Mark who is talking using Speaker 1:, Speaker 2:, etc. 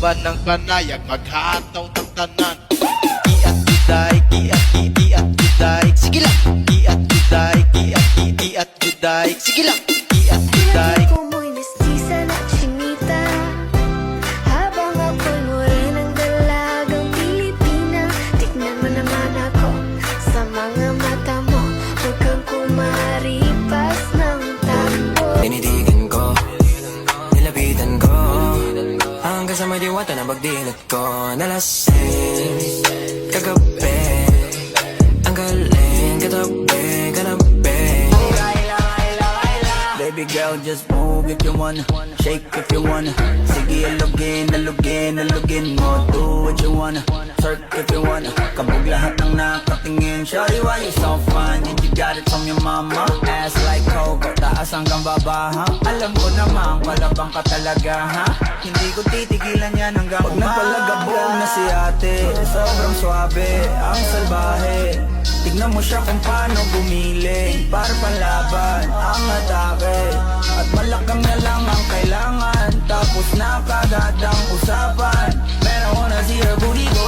Speaker 1: ba ng panayag maghataw ng tanan. Kiat juday, kiat juday. Sige lang. Kiat juday, kiat juday. Sige lang. Kiat juday.
Speaker 2: Ko mo'y mestiza na chinita, habang ako'y morenang dalagang Pilipina. Tignan mo naman ako sa mga mata mo, huwag kang kumaripas ng takbo.
Speaker 3: Tinitigan ko, nilapitan ko, hanggang sa may diwata na pagdilat ko. Nalasing kagabi, ang galing katabi, kanabi.
Speaker 4: Baby girl, just move if you wanna, shake if you wanna. Sige, alugin, alugin, alugin mo. Do what you wanna, twerk if you wanna. Kabog lahat ng nakatingin. Shawty, why you so fun? And you got it from your mama. Ass like Coco, taas hanggang baba, ha? Alam ko naman, palabang ka talaga, ha? Hindi ko titigilan yan hanggang umaga. Pag nagpalagabog na si ate, sobrang swabe, ang salbahe. Tignan mo siya kung paano gumiling, para panlaban ang atake. At malakang na lang ang kailangan, tapos na kagad ang usapan. Man, I wanna see her booty go